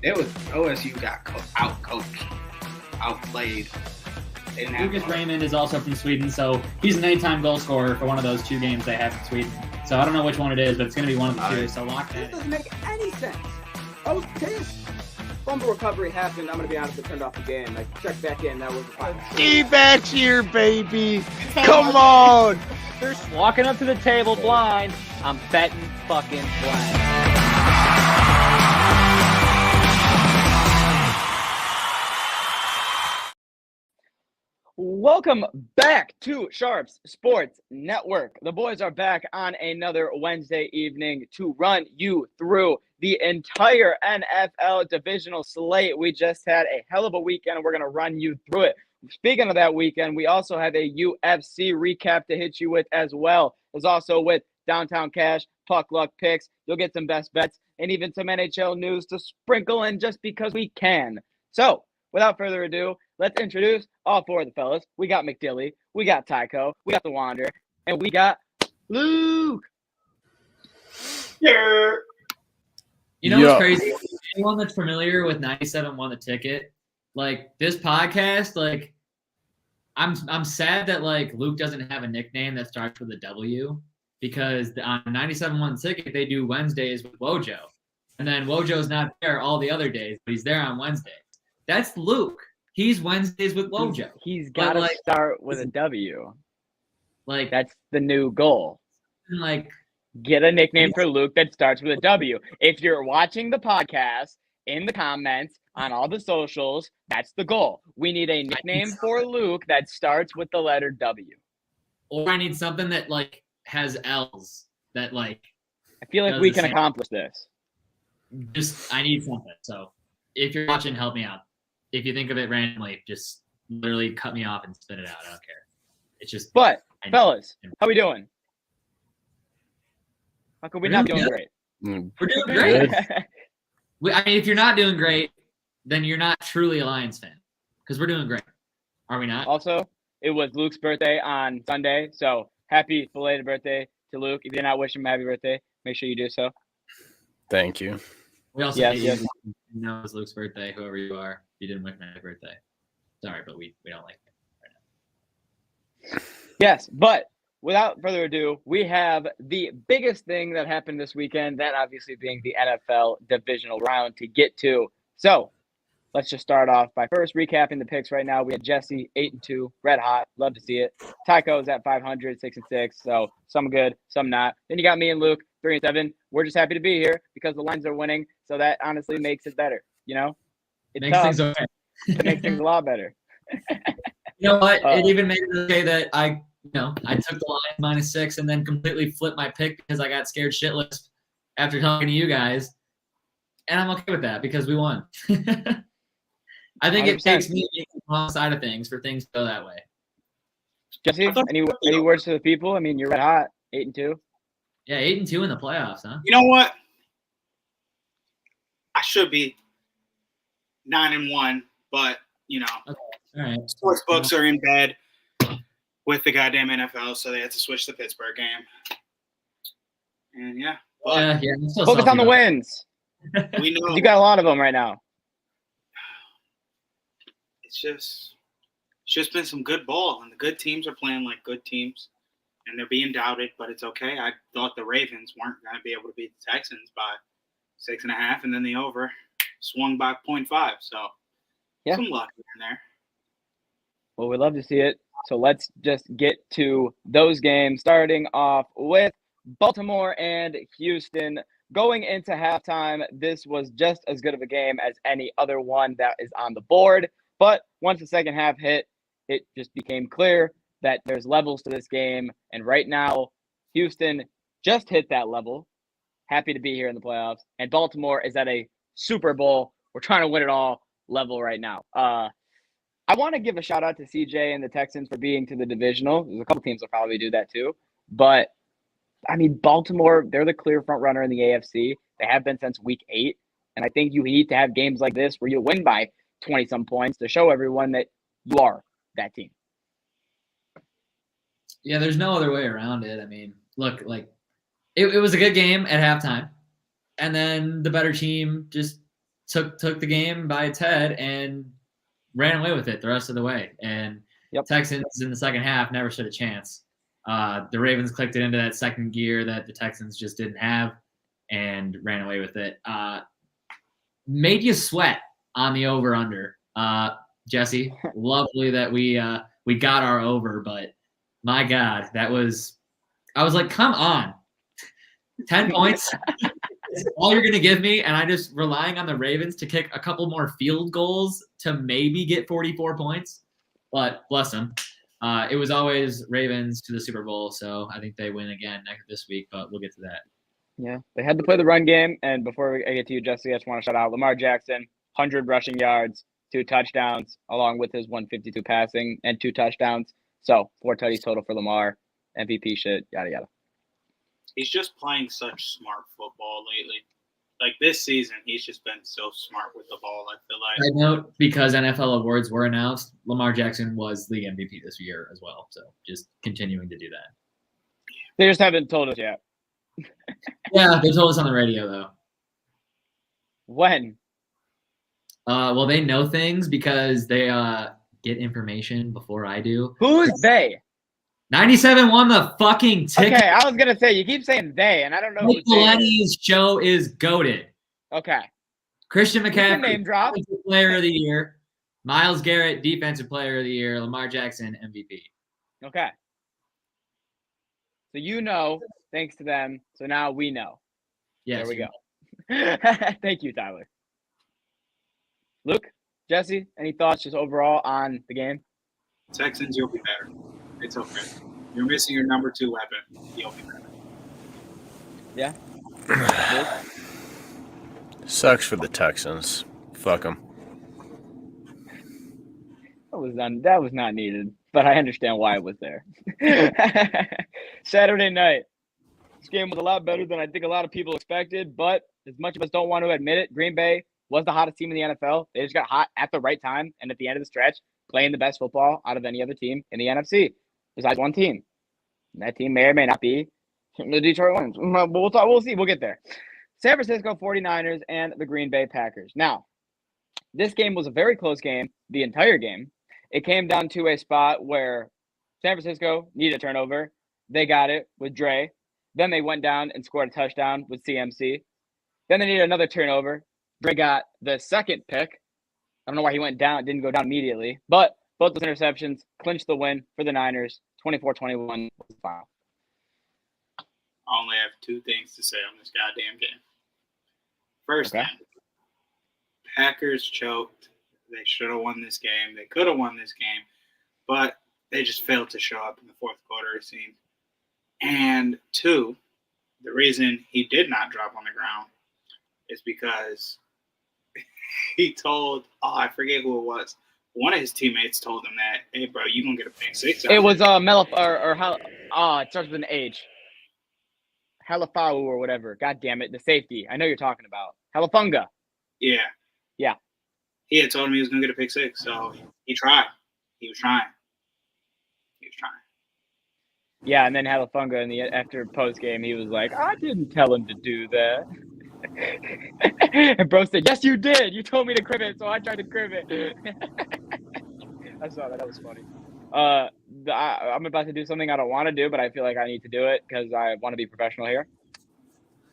It was OSU got out-coached, outplayed. Lucas Raymond is also from Sweden, so he's an anytime goal scorer for one of those two games they have in Sweden. So I don't know which one it is, but it's going to be one of the two. So lock that. This doesn't make any sense. I was pissed. Fumble recovery happened. I'm going to be honest, I turned off the game. Like, check back in. That was a fine. Defense here, baby. Come on. They're walking up to the table blind. I'm betting fucking blind. Welcome back to Sharps Sports Network. The boys are back on another Wednesday evening to run you through the entire NFL divisional slate. We just had a hell of a weekend, and we're going to run you through it. Speaking of that weekend, we also have a UFC recap to hit you with as well. There's also with Downtown Cash, Puck Luck Picks. You'll get some best bets and even some NHL news to sprinkle in just because we can. So, without further ado, let's introduce all four of the fellas. We got McDilly, we got Tycho, we got the Wanderer, and we got Luke. Yeah. You know what's crazy? Anyone that's familiar with 97 Won the Ticket, like this podcast, like I'm sad that like Luke doesn't have a nickname that starts with a W, because on 97 Won the Ticket they do Wednesdays with Wojo, and then Wojo's not there all the other days, but he's there on Wednesday. That's Luke. He's Wednesdays with Wojo. He's got to like, start with a W. Like That's the new goal. Like get a nickname for Luke that starts with a W. If you're watching the podcast, in the comments, on all the socials, that's the goal. We need a nickname for Luke that starts with the letter W. Or I need something that like has L's that like. I feel like we can accomplish this. I need something. So if you're watching, help me out. If you think of it randomly, just literally cut me off and spit it out. I don't care. It's just. But fellas, how we doing? How could we not be doing great? We're doing great. I mean, if you're not doing great, then you're not truly a Lions fan, because we're doing great. Are we not? Also, it was Luke's birthday on Sunday, so happy belated birthday to Luke. If you're not wishing him happy birthday, make sure you do so. Thank you. We also yes. know it's Luke's birthday, whoever you are. If you didn't wish me happy birthday, sorry, but we don't like it right now. Yes, but without further ado, we have the biggest thing that happened this weekend, that obviously being the NFL Divisional Round to get to. So let's just start off by first recapping the picks right now. We had Jesse 8-2, red hot, love to see it. Tycho's at 500, 6-6, so some good, some not. Then you got me and Luke 3-7. We're just happy to be here because the Lions are winning, so that honestly makes it better. You know, it's makes things okay. It makes things a lot better. You know what? It even made it okay that I took the Lions -6 and then completely flipped my pick because I got scared shitless after talking to you guys. And I'm okay with that because we won. I think 100%. It takes me being on the wrong side of things for things to go that way. Jesse, any words to the people? I mean, you're red hot, 8-2. Yeah, 8-2 in the playoffs, huh? You know what? I should be 9-1, but okay. All right. Sports books are in bed with the goddamn NFL, so they had to switch the Pittsburgh game. And yeah. Focus on the wins. We know you got a lot of them right now. It's just been some good ball, and the good teams are playing like good teams, and they're being doubted, but it's okay. I thought the Ravens weren't going to be able to beat the Texans by 6.5, and then the over swung by 0.5. So some luck in there. Well, we love to see it. So let's just get to those games, starting off with Baltimore and Houston. Going into halftime, this was just as good of a game as any other one that is on the board. But once the second half hit, it just became clear that there's levels to this game. And right now, Houston just hit that level. Happy to be here in the playoffs. And Baltimore is at a Super Bowl. We're trying to win it all level right now. I want to give a shout out to CJ and the Texans for being to the divisional. There's a couple teams will probably do that too. But, I mean, Baltimore, they're the clear front runner in the AFC. They have been since week 8. And I think you need to have games like this where you win by 20-some points to show everyone that you are that team. Yeah, there's no other way around it. I mean, look, it was a good game at halftime. And then the better team just took the game by its head and ran away with it the rest of the way. And Texans in the second half never stood a chance. The Ravens clicked it into that second gear that the Texans just didn't have and ran away with it. Made you sweat on the over-under. Jesse, lovely that we got our over, but my God, I was like, come on. 10 points. It's all you're going to give me, and I'm just relying on the Ravens to kick a couple more field goals to maybe get 44 points. But bless them. It was always Ravens to the Super Bowl, so I think they win again this week, but we'll get to that. Yeah, they had to play the run game, and before I get to you, Jesse, I just want to shout out Lamar Jackson, 100 rushing yards, 2 touchdowns, along with his 152 passing and 2 touchdowns. So 4 tutties total for Lamar, MVP shit, yada, yada. He's just playing such smart football lately. Like this season, he's just been so smart with the ball, I feel like. I note, because NFL awards were announced, Lamar Jackson was league MVP this year as well. So just continuing to do that. They just haven't told us yet. Yeah, they told us on the radio, though. When? Well, they know things because they get information before I do. Who is they? 97 won the fucking ticket. Okay, I was going to say, you keep saying they, and I don't know who Lenny's show is goated. Okay. Christian McCaffrey, name drop. Defensive Player of the Year. Myles Garrett, Defensive Player of the Year. Lamar Jackson, MVP. Okay. So you know, thanks to them. So now we know. Yes, there we go. Thank you, Tyler. Luke, Jesse, any thoughts just overall on the game? Texans, you'll be better. It's okay. You're missing your number 2 weapon. You'll be better. Yeah. Sucks for the Texans. Fuck them. That was not needed, but I understand why it was there. Saturday night. This game was a lot better than I think a lot of people expected, but as much of us don't want to admit it, Green Bay was the hottest team in the NFL. They just got hot at the right time and at the end of the stretch, playing the best football out of any other team in the NFC, besides one team. And that team may or may not be the Detroit Lions. We'll see. We'll get there. San Francisco 49ers and the Green Bay Packers. Now, this game was a very close game, the entire game. It came down to a spot where San Francisco needed a turnover. They got it with Dre. Then they went down and scored a touchdown with CMC. Then they needed another turnover. Dre got the second pick. I don't know why he went down, didn't go down immediately. But both those interceptions clinched the win for the Niners. 24-21 was the final. I only have 2 things to say on this goddamn game. First thing, Packers choked. They should have won this game. They could have won this game, but they just failed to show up in the fourth quarter, it seemed. And 2, the reason he did not drop on the ground is because he told, I forget who it was. One of his teammates told him that, hey, bro, you going to get a pick 6. It was it starts with an H. Halafau or whatever. God damn it. The safety. I know you're talking about. Halafunga. Yeah. Yeah. He had told him he was going to get a pick 6, so he tried. He was trying. Yeah, and then Halafunga after post game, he was like, I didn't tell him to do that. And bro said, yes, you did. You told me to crib it, so I tried to crib it. I saw that. That was funny. I'm about to do something I don't want to do, but I feel like I need to do it because I want to be professional here.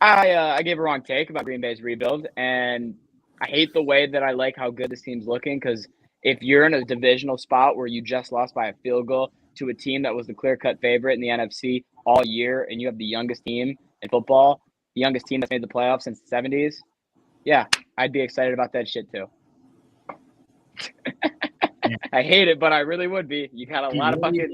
I gave a wrong take about Green Bay's rebuild, and I hate the way that I like how good this team's looking because if you're in a divisional spot where you just lost by a field goal to a team that was the clear-cut favorite in the NFC all year, and you have the youngest team in football, the youngest team that's made the playoffs since the 70s, yeah, I'd be excited about that shit too. I hate it, but I really would be. You got a lot to be happy.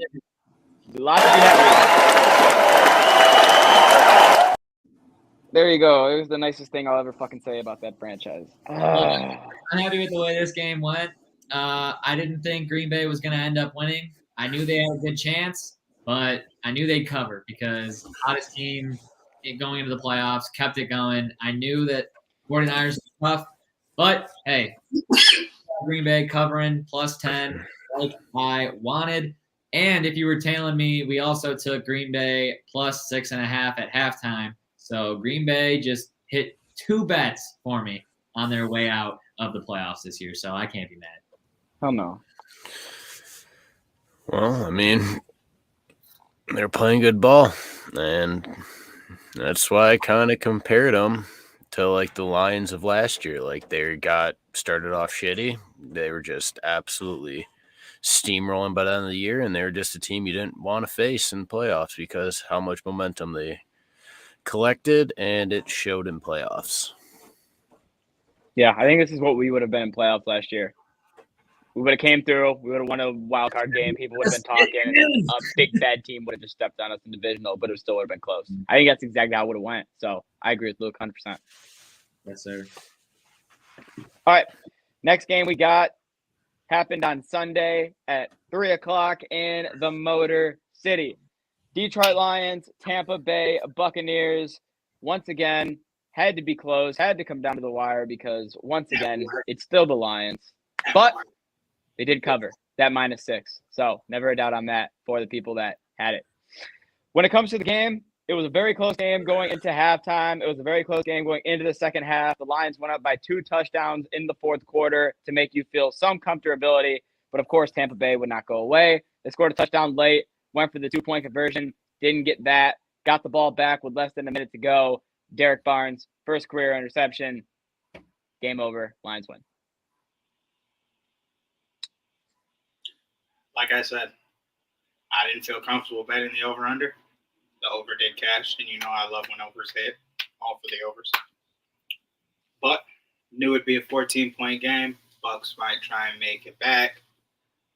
There you go. It was the nicest thing I'll ever fucking say about that franchise. I'm happy with the way this game went. I didn't think Green Bay was going to end up winning. I knew they had a good chance, but I knew they'd cover because the hottest team going into the playoffs kept it going. I knew that 49ers were tough, but hey, Green Bay covering +10 like I wanted. And if you were tailing me, we also took Green Bay +6.5 at halftime. So Green Bay just hit 2 bets for me on their way out of the playoffs this year, so I can't be mad. Hell no. Well, I mean, they're playing good ball, and that's why I kind of compared them to like the Lions of last year. Like they got started off shitty. They were just absolutely steamrolling by the end of the year, and they were just a team you didn't want to face in playoffs because how much momentum they collected, and it showed in playoffs. Yeah, I think this is what we would have been in playoffs last year. We would have came through. We would have won a wild card game. People would have been talking, and then a big bad team would have just stepped on us in divisional, but it still would have been close. I think that's exactly how it would have went. So I agree with Luke 100%. Yes, sir. All right, next game we got happened on Sunday at 3:00 in the Motor City. Detroit Lions, Tampa Bay Buccaneers. Once again, had to be close, had to come down to the wire because once again, it's still the Lions. But they did cover that -6. So never a doubt on that for the people that had it. When it comes to the game, it was a very close game going into halftime. It was a very close game going into the second half. The Lions went up by 2 touchdowns in the fourth quarter to make you feel some comfortability. But, of course, Tampa Bay would not go away. They scored a touchdown late, went for the 2-point conversion, didn't get that, got the ball back with less than a minute to go. Derek Barnes, first career interception. Game over. Lions win. Like I said, I didn't feel comfortable betting the over-under. The over did cash, and you know I love when overs hit. All for the overs. But knew it'd be a 14-point game. Bucks might try and make it back.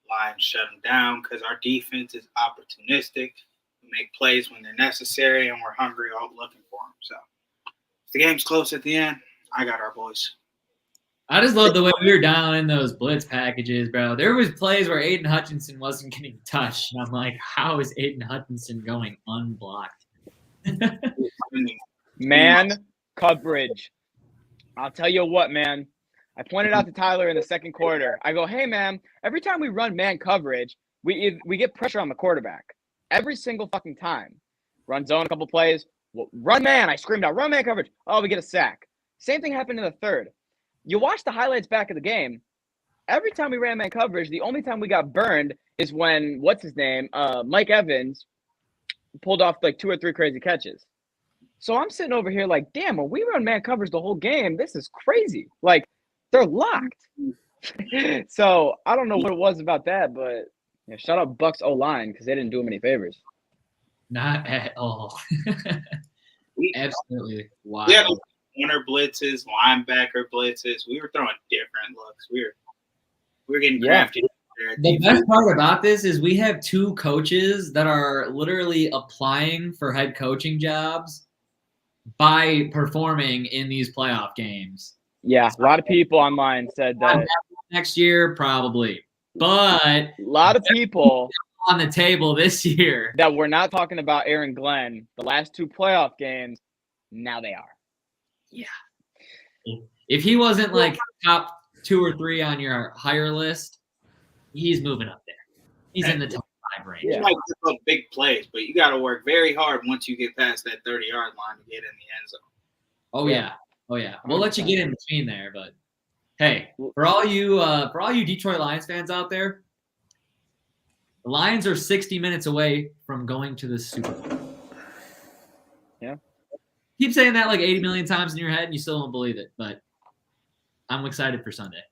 Lions shut them down because our defense is opportunistic. We make plays when they're necessary, and we're hungry out looking for them. So if the game's close at the end, I got our boys. I just love the way we were dialing in those blitz packages, bro. There was plays where Aiden Hutchinson wasn't getting touched, and I'm like, how is Aiden Hutchinson going unblocked? Man coverage. I'll tell you what, man. I pointed out to Tyler in the second quarter. I go, hey, man, every time we run man coverage, we get pressure on the quarterback. Every single fucking time. Run zone a couple plays. Run man. I screamed out, run man coverage. Oh, we get a sack. Same thing happened in the third. You watch the highlights back of the game. Every time we ran man coverage, the only time we got burned is when, what's his name, Mike Evans pulled off like 2 or 3 crazy catches. So I'm sitting over here like, damn, when we run man coverage the whole game, this is crazy. Like, they're locked. So I don't know what it was about that, but shout out Bucks O-line because they didn't do him any favors. Not at all. Absolutely. Wow. Yeah, corner blitzes, linebacker blitzes. We were throwing different looks. We were getting crafty. The best part about this is we have 2 coaches that are literally applying for head coaching jobs by performing in these playoff games. Yeah, a lot of people online said that. Next year, probably. But a lot of people on the table this year that we're not talking about Aaron Glenn. The last 2 playoff games, now they are. Yeah. If he wasn't like top 2 or 3 on your higher list, he's moving up there. He's in the top 5 range. You might give up big plays, but you got to work very hard once you get past that 30-yard line to get in the end zone. Oh yeah. Oh yeah. We'll let you get in between there, but hey, for all you Detroit Lions fans out there, the Lions are 60 minutes away from going to the Super Bowl. Yeah. Keep saying that like 80 million times in your head and you still don't believe it, but I'm excited for Sunday.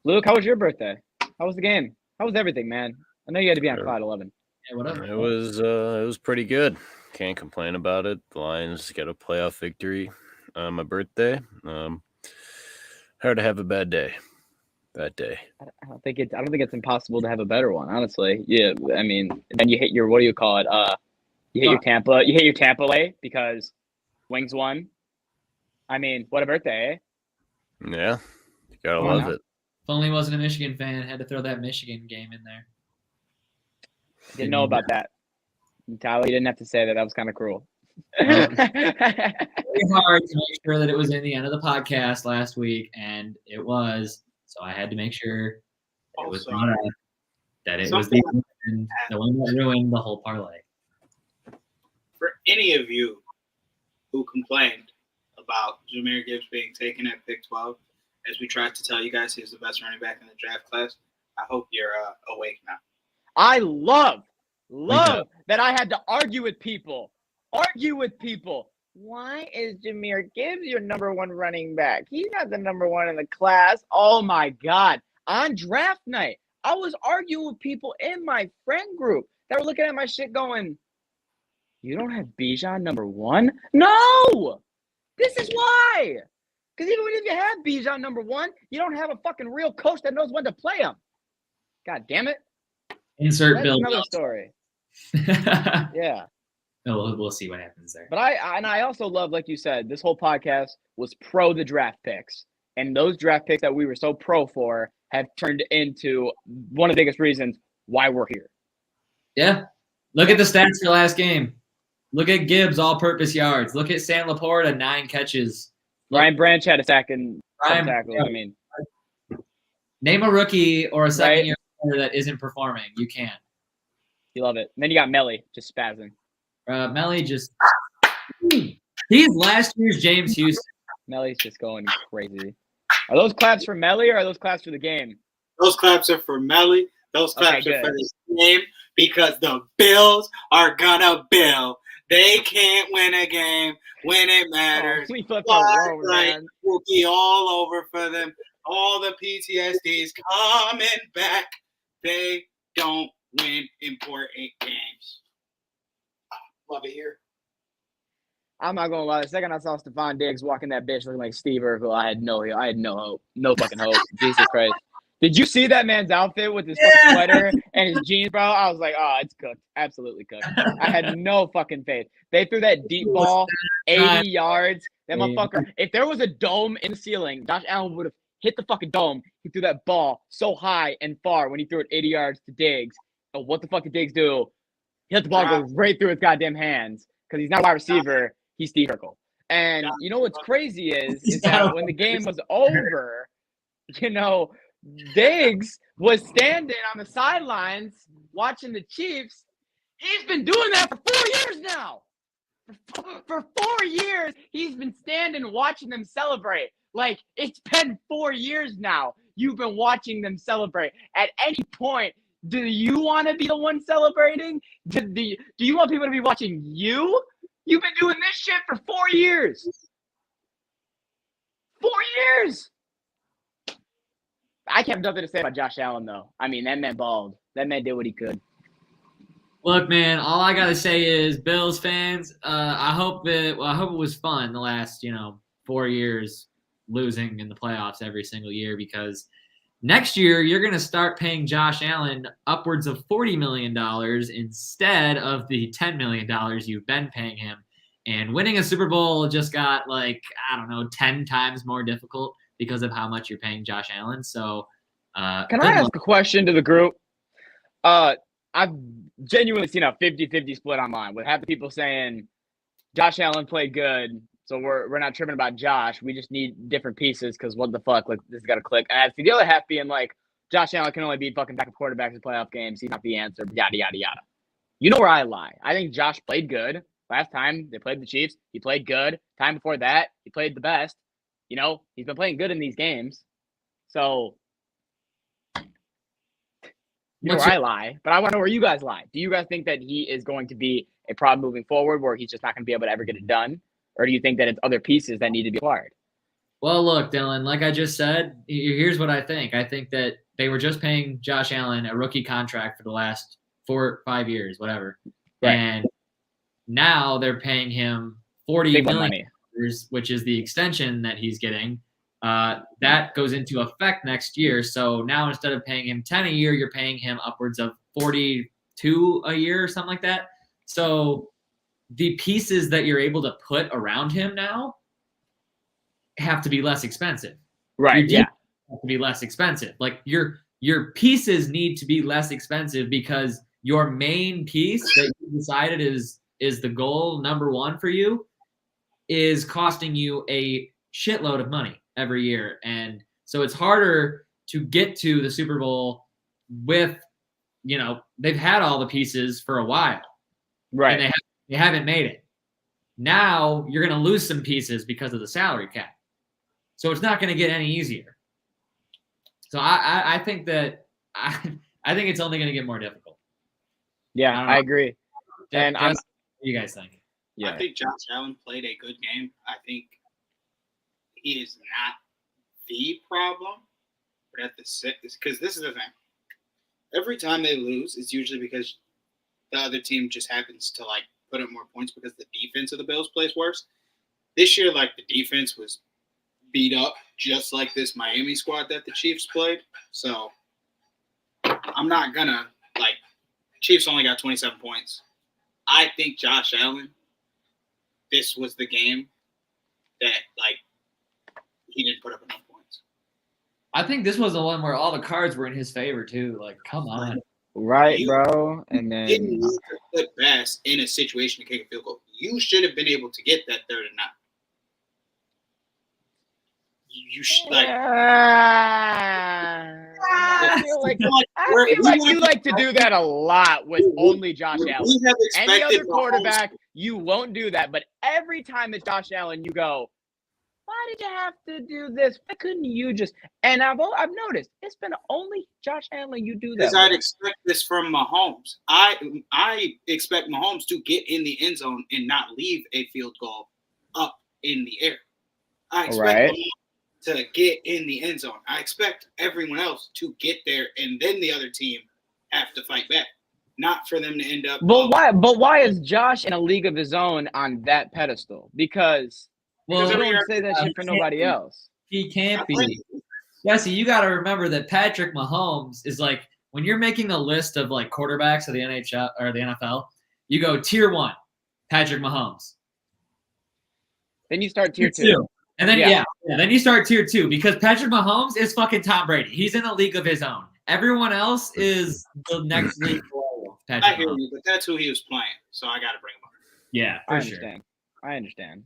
Luke, how was your birthday? How was the game? How was everything, man? I know you had to be on Cloud 11. Yeah, whatever. It was pretty good. Can't complain about it. The Lions got a playoff victory on my birthday. Hard to have a bad day. That day. I don't think it's impossible to have a better one, honestly. Yeah, I mean, then you hit your, what do you call it? You hit your Tampa lay because Wings won. I mean, what a birthday, eh? Yeah, you gotta love it. If only he wasn't a Michigan fan, had to throw that Michigan game in there. Didn't know about that. Tyler, you didn't have to say that. That was kind of cruel. Very hard to make sure that it was in the end of the podcast last week, and it was. So I had to make sure it was that it was the one that ruined the whole parlay. For any of you who complained about Jahmyr Gibbs being taken at pick 12, as we tried to tell you guys, he's the best running back in the draft class. I hope you're awake now. I love that I had to argue with people. Why is Jahmyr Gibbs your number one running back? He's not the number one in the class. Oh, my God. On draft night, I was arguing with people in my friend group that were looking at my shit going, you don't have Bijan number one? No! This is why. Because even if you have Bijan number one, you don't have a fucking real coach that knows when to play him. God damn it. Insert That's Bill. another story. Yeah. We'll see what happens there. But I also love, like you said, this whole podcast was pro the draft picks. And those draft picks that we were so pro for have turned into one of the biggest reasons why we're here. Yeah. Look at the stats for last game. Look at Gibbs, all-purpose yards. Look at Sam Laporta, 9 catches. Ryan Branch had a sack and some tackles. Yeah. I mean, name a rookie or a second-year player that isn't performing. You can't. you love it. And then you got Melly just spazzing. Melly just – he's last year's James Houston. Melly's just going crazy. Are those claps for Melly or are those claps for the game? Those claps are for Melly. Those claps Okay, are for good. this game because the Bills are gonna bill. They can't win a game when it matters. We flipped Last over, night man. will be all over for them. All the PTSD's coming back. They don't win important games. Love it here. I'm not gonna lie. The second I saw Stephon Diggs walking that bitch looking like Steve Urkel, I had no hope. No fucking hope. Jesus Christ. Did you see that man's outfit with his fucking sweater and his jeans, bro? I was like, oh, it's cooked. Absolutely cooked. I had no fucking faith. They threw that deep ball, 80 yards. That motherfucker. If there was a dome in the ceiling, Josh Allen would have hit the fucking dome. He threw that ball so high and far when he threw it 80 yards to Diggs. And what the fuck did Diggs do? He let the ball go right through his goddamn hands because he's not a wide receiver. He's Steve Urkel. And you know what's crazy is that when the game was over, Diggs was standing on the sidelines watching the Chiefs. He's been doing that for 4 years now. For 4 years, he's been standing watching them celebrate. Like, it's been 4 years now. You've been watching them celebrate. At any point, do you want to be the one celebrating? Do you want people to be watching you? You've been doing this shit for 4 years. 4 years. I have nothing to say about Josh Allen, though. I mean, that man balled. That man did what he could. Look, man, all I gotta say is, Bills fans, I hope it was fun the last 4 years losing in the playoffs every single year, because next year you're gonna start paying Josh Allen upwards of $40 million instead of the $10 million you've been paying him, and winning a Super Bowl just got 10 times more difficult because of how much you're paying Josh Allen. So, can I ask a question to the group? I've genuinely seen a 50-50 split online with half the people saying Josh Allen played good, so we're not tripping about Josh. We just need different pieces because what the fuck, like, this got to click. And I see the other half being like, Josh Allen can only be fucking backup quarterbacks in playoff games. He's not the answer. Yada yada yada. You know where I lie. I think Josh played good last time they played the Chiefs. He played good. Time before that, he played the best. He's been playing good in these games. So, where I lie, but I want to know where you guys lie. Do you guys think that he is going to be a problem moving forward where he's just not going to be able to ever get it done? Or do you think that it's other pieces that need to be acquired? Well, look, Dylan, like I just said, here's what I think. I think that they were just paying Josh Allen a rookie contract for the last 4 or 5 years, whatever. Right. And now they're paying him $40 million, which is the extension that he's getting. That goes into effect next year. So now instead of paying him 10 a year, you're paying him upwards of 42 a year or something like that. So the pieces that you're able to put around him now have to be less expensive. Right. Yeah. Have to be less expensive. Like your pieces need to be less expensive because your main piece that you decided is the goal number one for you is costing you a shitload of money every year. And so it's harder to get to the Super Bowl with, they've had all the pieces for a while. Right. And they haven't made it. Now you're going to lose some pieces because of the salary cap. So it's not going to get any easier. So I think that I think it's only going to get more difficult. Yeah, I agree. And what do you guys think? Yeah. I think Josh Allen played a good game. I think he is not the problem, but at the because this is the thing. Every time they lose, it's usually because the other team just happens to like put up more points because the defense of the Bills plays worse. This year, like the defense was beat up just like this Miami squad that the Chiefs played. So I'm not gonna like Chiefs only got 27 points. I think Josh Allen, this was the game that like he didn't put up enough points. I think this was the one where all the cards were in his favor too. Like, come on. Right, bro. And You then didn't need to put Bass in a situation to kick a field goal. You should have been able to get that 3rd and 9. You should like. I feel like you like to do that a lot with only Josh Allen. We have Any expected other quarterback, you won't do that. But every time it's Josh Allen, you go, why did you have to do this? Why couldn't you just? And I've noticed it's been only Josh Allen you do that. Because I'd expect this from Mahomes. I expect Mahomes to get in the end zone and not leave a field goal up in the air. I expect Mahomes to get in the end zone. I expect everyone else to get there, and then the other team have to fight back. Not for them to end up. But why is Josh in a league of his own on that pedestal? Because you don't say that shit for nobody else. He can't be. Jesse, you got to remember that Patrick Mahomes is like when you're making a list of like quarterbacks of the NHL or the NFL, you go tier 1, Patrick Mahomes. Then you start tier 2. And then then you start tier 2 because Patrick Mahomes is fucking Tom Brady. He's in a league of his own. Everyone else is the next league below Patrick I hear Mahomes. you, but that's who he was playing, so I got to bring him up. Yeah, I understand.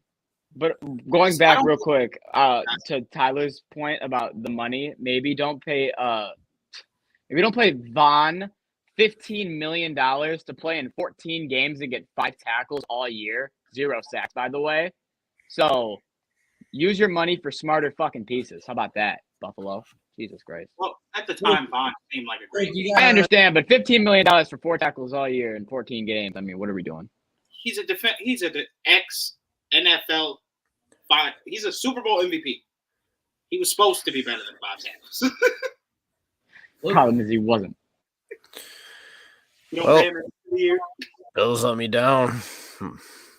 But going back real quick to Tyler's point about the money, maybe don't pay Vaughn $15 million to play in 14 games and get 5 tackles all year, 0 sacks, by the way. So use your money for smarter fucking pieces. How about that, Buffalo? Jesus Christ. Well, at the time, Vaughn seemed like a great. I understand, but $15 million for 4 tackles all year in 14 games. I mean, what are we doing? He's a ex-NFL. He's a Super Bowl MVP. He was supposed to be better than 5 tackles. Problem is he wasn't. You don't pay him every year. Bills let me down.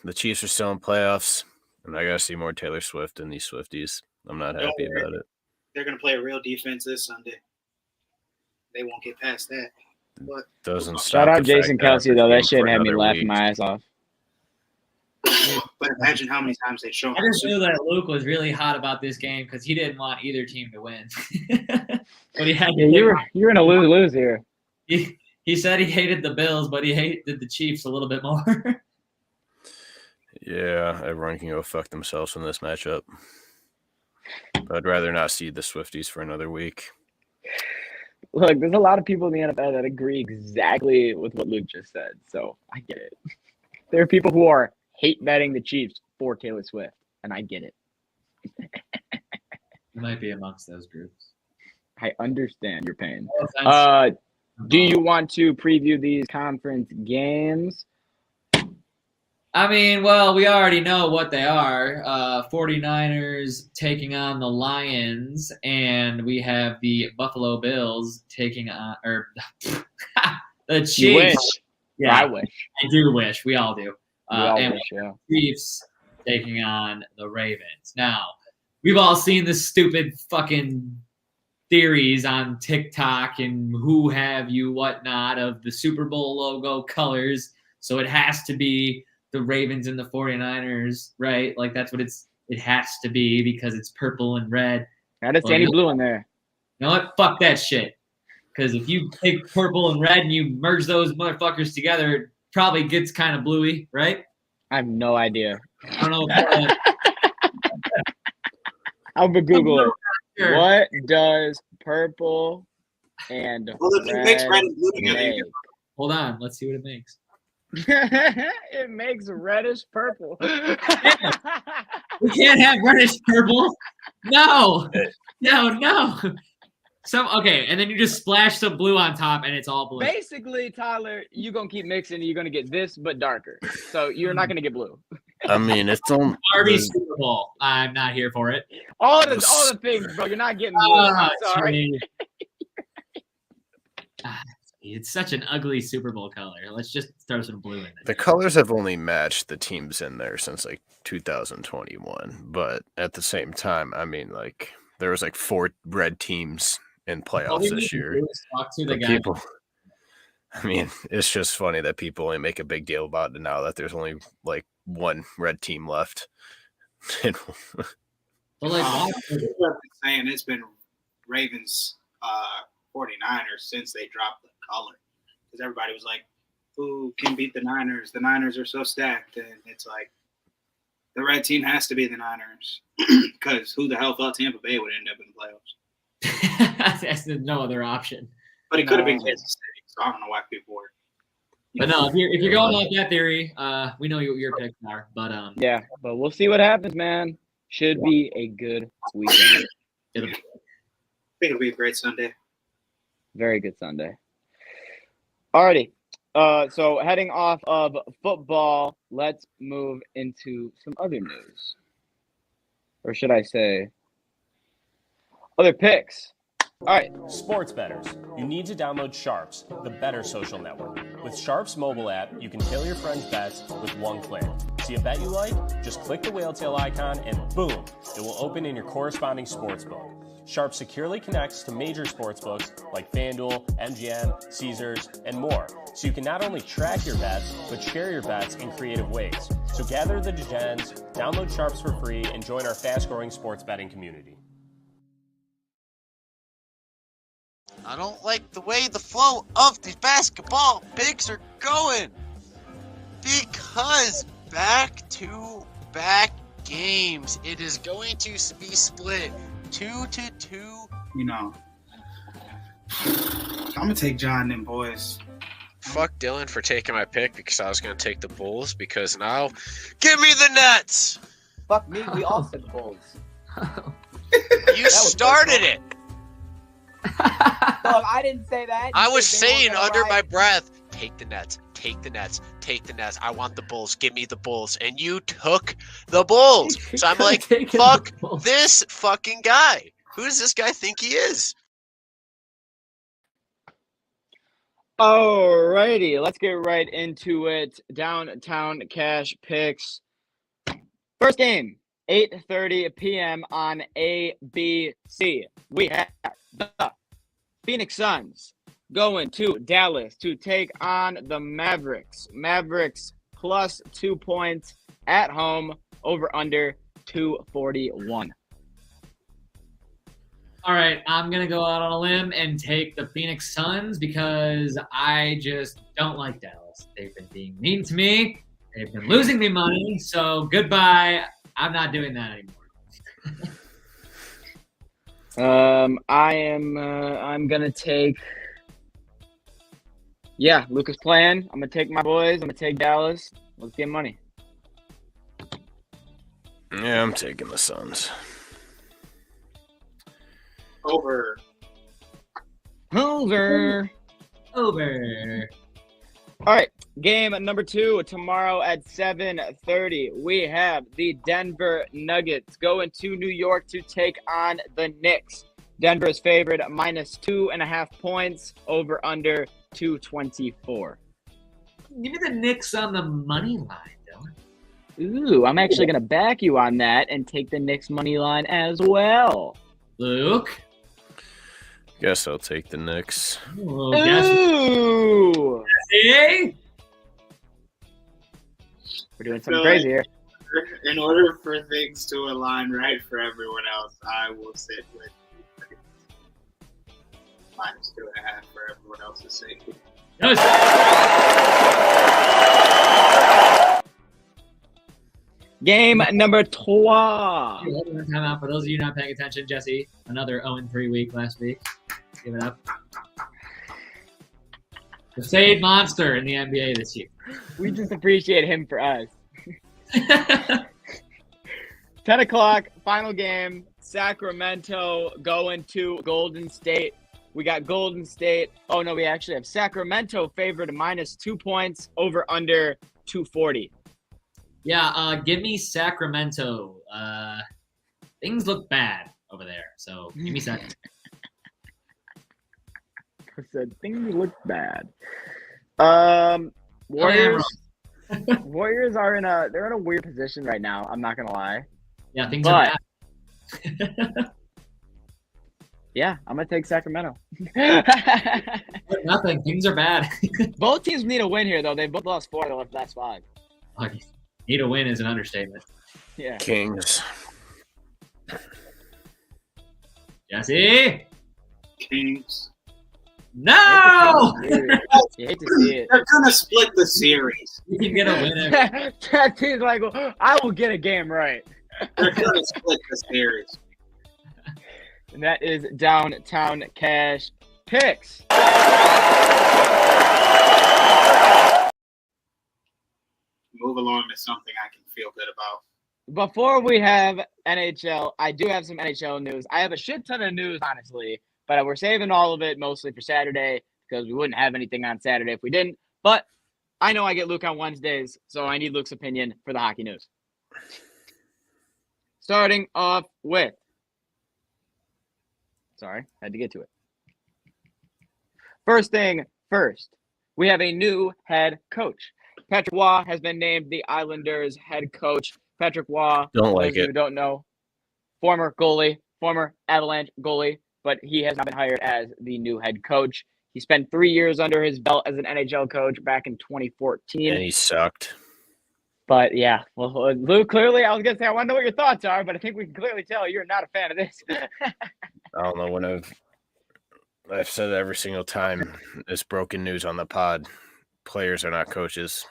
The Chiefs are still in playoffs, and I gotta see more Taylor Swift in these Swifties. I'm not happy about it. They're gonna play a real defense this Sunday. They won't get past that. But doesn't stop. Shout out Jason Kelsey though. That shit had me laughing my ass off. But imagine how many times they show. I just knew that Luke was really hot about this game because he didn't want either team to win. But he had you're in a lose here. He said he hated the Bills, but he hated the Chiefs a little bit more. Yeah, everyone can go fuck themselves in this matchup. But I'd rather not see the Swifties for another week. Look, there's a lot of people in the NFL that agree exactly with what Luke just said, so I get it. There are people who are hate betting the Chiefs for Taylor Swift, and I get it. You might be amongst those groups. I understand your pain. No do you want to preview these conference games? I mean, well, we already know what they are. 49ers taking on the Lions, and we have the Buffalo Bills taking on the Chiefs. You wish. Yeah, I wish. I do wish. We all do. And wish, yeah. Chiefs taking on the Ravens. Now, we've all seen the stupid fucking theories on TikTok and who have you whatnot of the Super Bowl logo colors. So it has to be the Ravens and the 49ers, right? Like that's what it has to be because it's purple and red. Got a sandy blue in there. You know what? Fuck that shit. Because if you take purple and red and you merge those motherfuckers together, it probably gets kind of bluey, right? I have no idea. I don't know. I'll Google it. Sure. What does purple and red make? Hold on. Let's see what it makes. It makes reddish purple. We can't have reddish purple. No. Okay, and then you just splash some blue on top, and it's all blue. Basically, Tyler, you're gonna keep mixing. You're gonna get this, but darker. So you're not gonna get blue. I mean, it's on Barbie Super Bowl. I'm not here for it. All the things, bro. You're not getting blue. I'm sorry. It's such an ugly Super Bowl color. Let's just throw some blue in it. The colors have only matched the teams in there since like 2021, but at the same time, I mean, like there was like 4 red teams in playoffs this year. People, I mean, it's just funny that people only make a big deal about it now that there's only like 1 red team left. Well, like, I've been saying it's been Ravens 49ers since they dropped the color, because everybody was like, who can beat the Niners? The Niners are so stacked. And it's like, the red team has to be the Niners, because who the hell thought Tampa Bay would end up in the playoffs? There's no other option. But it could have been Kansas City, so I don't know why people were. But no, if you're going off that theory, we know what your picks are. But yeah, but we'll see what happens, man. Should be a good weekend. I think it'll be a great Sunday. Very good Sunday. Alrighty. So heading off of football, let's move into some other news. Or should I say other picks? All right. Sports bettors, you need to download Sharps, the better social network. With Sharps mobile app, you can tail your friends' bets with one click. See a bet you like? Just click the whale tail icon and boom, it will open in your corresponding sportsbook. Sharp securely connects to major sportsbooks like FanDuel, MGM, Caesars, and more, so you can not only track your bets, but share your bets in creative ways. So gather the degens, download Sharps for free, and join our fast-growing sports betting community. I don't like the way the flow of these basketball picks are going, because back-to-back games, it is going to be split 2-2. You know, I'm gonna take John and them boys. Fuck Dylan for taking my pick, because I was gonna take the Bulls, because now, give me the Nets. Fuck me, we all said the Bulls. You started it. Dog, I didn't say that. I was saying under my breath, take the Nets, take the Nets, take the Nets. I want the Bulls. Give me the Bulls. And you took the Bulls. So I'm like, fuck this fucking guy. Who does this guy think he is? Alrighty, let's get right into it. Downtown Cash picks. First game, 8:30 p.m. on ABC. We have the Phoenix Suns going to Dallas to take on the Mavericks. Mavericks plus 2 points at home, over under 241. all right, I'm going to go out on a limb and take the Phoenix Suns because I just don't like Dallas. They've been being mean to me. They've been losing me money. So goodbye. I'm not doing that anymore. I'm going to take, Lucas playing. I'm going to take my boys. I'm going to take Dallas. Let's get money. Yeah, I'm taking the Suns. Over. Over. Over. All right, game number 2 tomorrow at 7:30. We have the Denver Nuggets going to New York to take on the Knicks. Denver is favored minus 2.5 points, over under 224. Give me the Knicks on the money line, Dylan. Ooh, I'm actually going to back you on that and take the Knicks money line as well. Luke? Guess I'll take the Knicks. Ooh! Hey? We're doing something crazy here. In order for things to align right for everyone else, I will sit with minus 2.5 for everyone else's sake. No, Game number 2. Time out. For those of you not paying attention, Jesse, another 0-3 week last week. Give it up. The Fade monster in the NBA this year. We just appreciate him for us. 10 o'clock, final game, Sacramento going to Golden State. We got Golden State. Oh, no, we actually have Sacramento favored -2 points over under 240. Yeah, give me Sacramento. Things look bad over there, so give me Sacramento. I said things look bad. Warriors are in a weird position right now. I'm not gonna lie. Yeah, things are bad. Yeah, I'm gonna take Sacramento. Nothing. Things are bad. Both teams need a win here, though. They both lost 4 of the last 5. Need a win is an understatement. Yeah. Kings. Jesse. Kings. No. You hate to see it. They're gonna split the series. You can get a win. That team's like, I will get a game right. They're gonna split the series. And that is Downtown Cash Picks. Move along to something I can feel good about. Before we have NHL, I do have some NHL news. I have a shit ton of news, honestly, but we're saving all of it mostly for Saturday because we wouldn't have anything on Saturday if we didn't. But I know I get Luke on Wednesdays, so I need Luke's opinion for the hockey news. Starting off with, had to get to it. First thing first, we have a new head coach. Patrick Waugh has been named the Islanders head coach. Patrick Waugh, who don't know, former goalie, former Avalanche goalie, but he has not been hired as the new head coach. He spent 3 years under his belt as an NHL coach back in 2014. And he sucked. But yeah, well, Luke, clearly, I was going to say, I want to know what your thoughts are, but I think we can clearly tell you're not a fan of this. I don't know when I've said it every single time. It's broken news on the pod. Players are not coaches.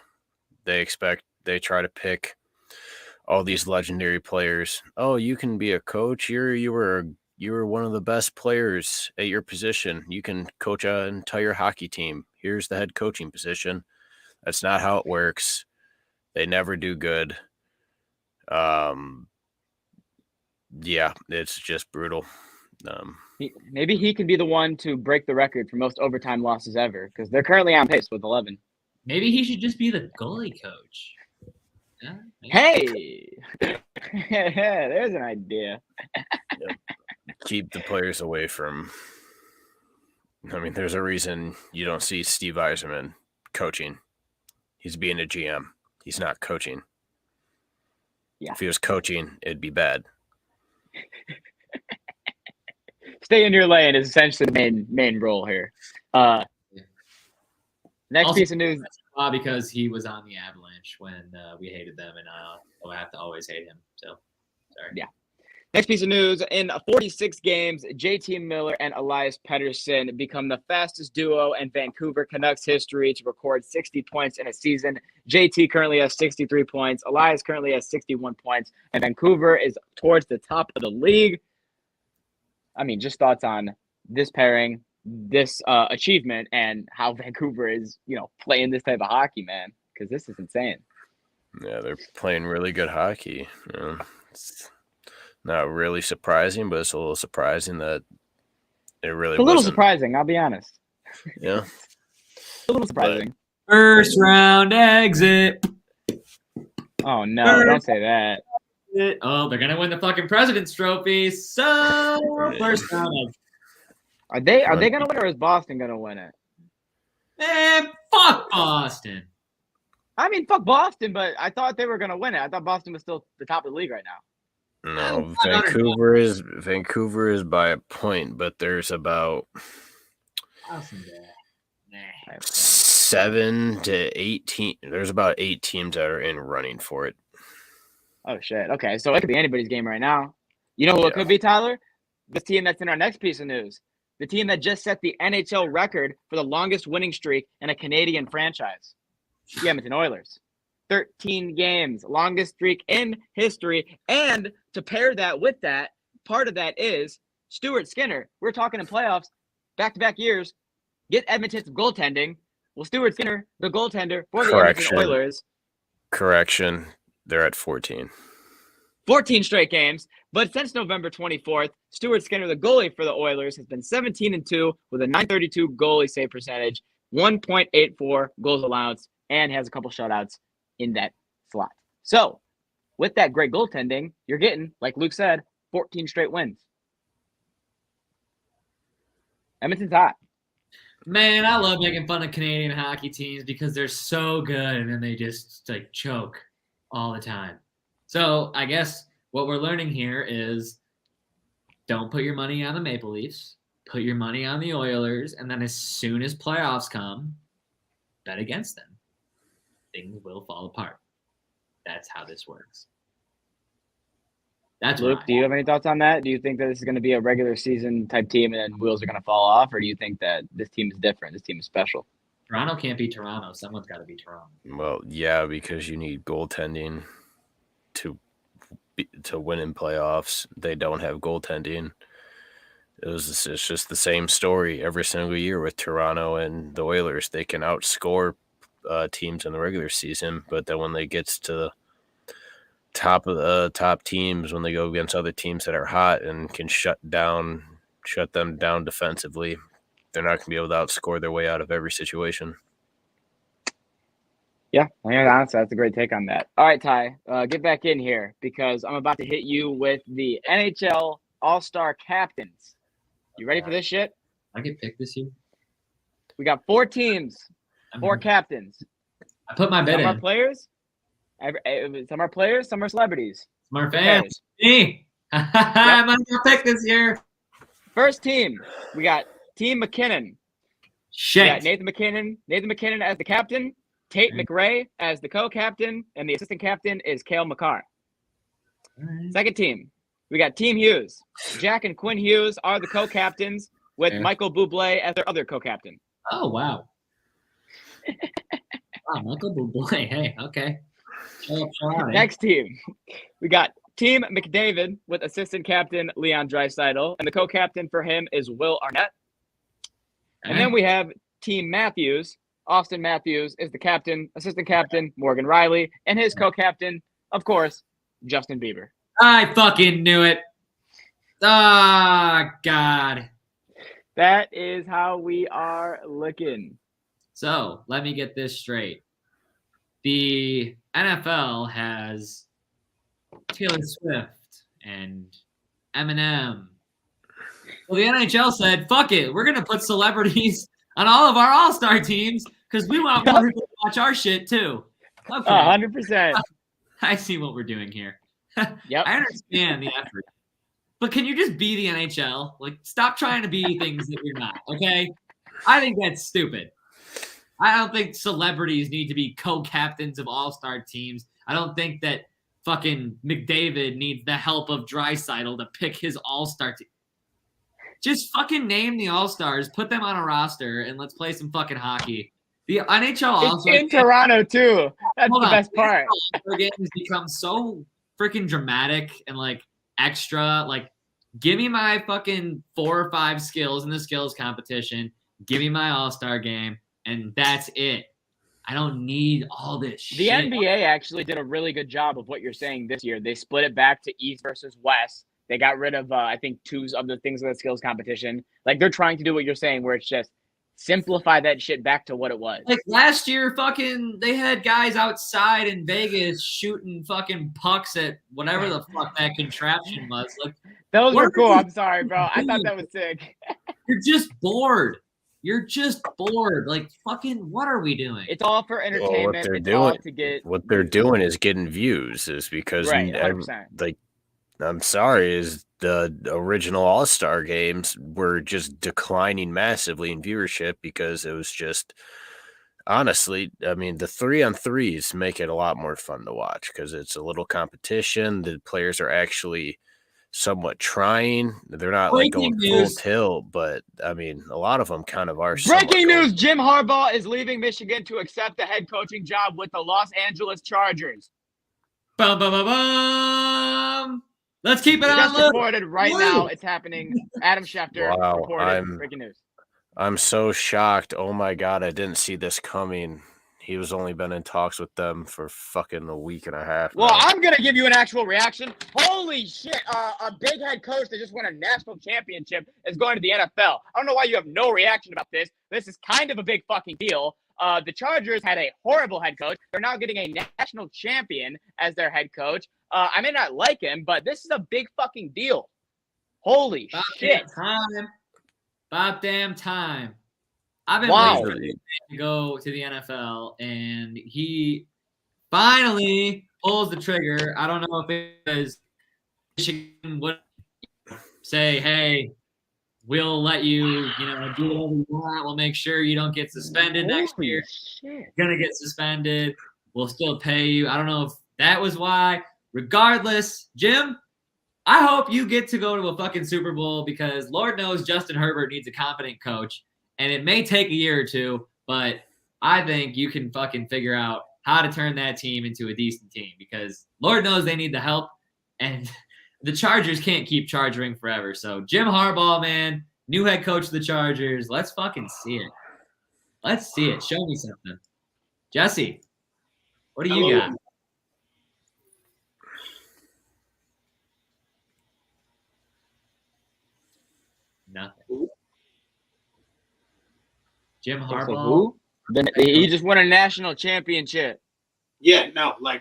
They try to pick all these legendary players. Oh, you can be a coach. You were one of the best players at your position. You can coach an entire hockey team. Here's the head coaching position. That's not how it works. They never do good. Yeah, it's just brutal. Maybe he can be the one to break the record for most overtime losses ever because they're currently on pace with 11. Maybe he should just be the goalie coach. Yeah, hey, there's an idea. Yep. Keep the players away from. I mean, there's a reason you don't see Steve Yzerman coaching. He's being a GM. He's not coaching. Yeah. If he was coaching, it'd be bad. Stay in your lane is essentially the main role here. Next piece of news. Because he was on the Avalanche when we hated them, and I have to always hate him. So, sorry. Yeah. Next piece of news. In 46 games, JT Miller and Elias Pettersson become the fastest duo in Vancouver Canucks history to record 60 points in a season. JT currently has 63 points. Elias currently has 61 points. And Vancouver is towards the top of the league. I mean, just thoughts on this pairing, this achievement, and how Vancouver is, playing this type of hockey, man, because this is insane. Yeah, they're playing really good hockey. It's not really surprising, but it's a little surprising that it really It's a little wasn't. surprising, I'll be honest. Yeah. A little surprising. First round exit. Oh, no, don't say that. Oh, they're gonna win the fucking President's Trophy. So first round exit. Are they gonna win, or is Boston gonna win it? Man, fuck Boston. I mean, fuck Boston, but I thought they were gonna win it. I thought Boston was still the top of the league right now. No, Vancouver is by a point, but there's about 7 to 18. There's about 8 teams that are in running for it. Oh shit. Okay, so it could be anybody's game right now. You know who it could be, Tyler? The team that's in our next piece of news. The team that just set the NHL record for the longest winning streak in a Canadian franchise. The Edmonton Oilers. 13 games, longest streak in history. And to pair that with that, part of that is Stuart Skinner. We're talking in playoffs, back-to-back years. Get Edmonton some goaltending. Well, Stuart Skinner, the goaltender for the Edmonton Oilers. Correction. They're at 14. 14 straight games. But since November 24th, Stuart Skinner, the goalie for the Oilers, has been 17-2 with a .932 goalie save percentage, 1.84 goals allowance, and has a couple shutouts in that slot. So, with that great goaltending, you're getting, like Luke said, 14 straight wins. Edmonton's hot. Man, I love making fun of Canadian hockey teams because they're so good and then they just like choke all the time. So I guess what we're learning here is don't put your money on the Maple Leafs, put your money on the Oilers, and then as soon as playoffs come, bet against them. Things will fall apart. That's how this works. That's Luke, do you have any thoughts on that? Do you think that this is going to be a regular season type team and then wheels are going to fall off? Or do you think that this team is different? This team is special? Toronto can't beat Toronto. Someone's got to beat Toronto. Well, yeah, because you need goaltending to win in playoffs. They don't have goaltending. It's just the same story every single year with Toronto and the Oilers. They can outscore teams in the regular season, but then when they get to the top teams, when they go against other teams that are hot and can shut them down defensively, they're not going to be able to outscore their way out of every situation. Yeah, honestly, that's a great take on that. All right, Ty, get back in here because I'm about to hit you with the NHL All-Star captains. You ready for this shit? I get picked this year. We got 4 teams, 4 captains. I put my bet in. Some are players. Some are players. Some are celebrities. Some are fans. Me. I'm on your pick this year. First team, we got Team McKinnon. Shit. We got Nathan McKinnon as the captain. Tate McRae as the co-captain, and the assistant captain is Cale Makar. Right. Second team, we got Team Hughes. Jack and Quinn Hughes are the co-captains with Michael Bublé as their other co-captain. Oh, wow. Wow, Michael Bublé. Hey, okay. Next team, we got Team McDavid with assistant captain Leon Draisaitl, and the co-captain for him is Will Arnett. And then we have Team Matthews. Austin Matthews is the captain, assistant captain Morgan Riley, and his co-captain, of course, Justin Bieber. I fucking knew it. Ah, God. That is how we are looking. So let me get this straight. The NFL has Taylor Swift and Eminem. Well, the NHL said, fuck it. We're going to put celebrities on all of our all-star teams because we want more people to watch our shit too. Okay. 100%. I see what we're doing here. Yep. I understand the effort. But can you just be the NHL? Like, stop trying to be things that you're not, okay? I think that's stupid. I don't think celebrities need to be co-captains of all-star teams. I don't think that fucking McDavid needs the help of Draisaitl to pick his all-star team. Just fucking name the all-stars, put them on a roster, and let's play some fucking hockey. The NHL also in Toronto too. That's the best part. All-star games become so freaking dramatic and like extra. Like, give me my fucking 4 or 5 skills in the skills competition. Give me my all-star game, and that's it. I don't need all this shit. The NBA actually did a really good job of what you're saying this year. They split it back to East versus West. They got rid of, I think, 2 of the things in the skills competition. Like, they're trying to do what you're saying, where it's just simplify that shit back to what it was. Like, last year, fucking, they had guys outside in Vegas shooting fucking pucks at whatever the fuck that contraption was. Like, those were cool. I'm sorry, bro. I thought that was sick. You're just bored. You're just bored. Like, fucking, what are we doing? It's all for entertainment. What they're doing is getting views. Is because like, I'm sorry, is the original All-Star games were just declining massively in viewership because it was just, honestly, I mean, the 3-on-3s make it a lot more fun to watch because it's a little competition. The players are actually somewhat trying. They're not like going full tilt, but I mean, a lot of them kind of are. Breaking news: Jim Harbaugh is leaving Michigan to accept the head coaching job with the Los Angeles Chargers. Bum, bum, bum, bum. Let's keep it on. Just reported right now. It's happening. Adam Schefter reported breaking news. I'm so shocked. Oh my God, I didn't see this coming. he was only been in talks with them for fucking a week and a half. Well, now. I'm going to give you an actual reaction. Holy shit. A big head coach that just won a national championship is going to the NFL. I don't know why you have no reaction about this. This is kind of a big fucking deal. The Chargers had a horrible head coach. They're now getting a national champion as their head coach. I may not like him, but this is a big fucking deal. Holy shit. About damn time. I've been waiting for him to go to the NFL, and he finally pulls the trigger. I don't know if it is Michigan would say, hey, we'll let you, do whatever you want. We'll make sure you don't get suspended next year. You're going to get suspended. We'll still pay you. I don't know if that was why. Regardless, Jim, I hope you get to go to a fucking Super Bowl because Lord knows Justin Herbert needs a competent coach. And it may take a year or two, but I think you can fucking figure out how to turn that team into a decent team because Lord knows they need the help. And the Chargers can't keep charging forever. So Jim Harbaugh, man, new head coach of the Chargers. Let's fucking see it. Let's see it. Show me something. Jesse, what do you got? Nothing. Jim Harbaugh. He just won a national championship. Yeah, no, I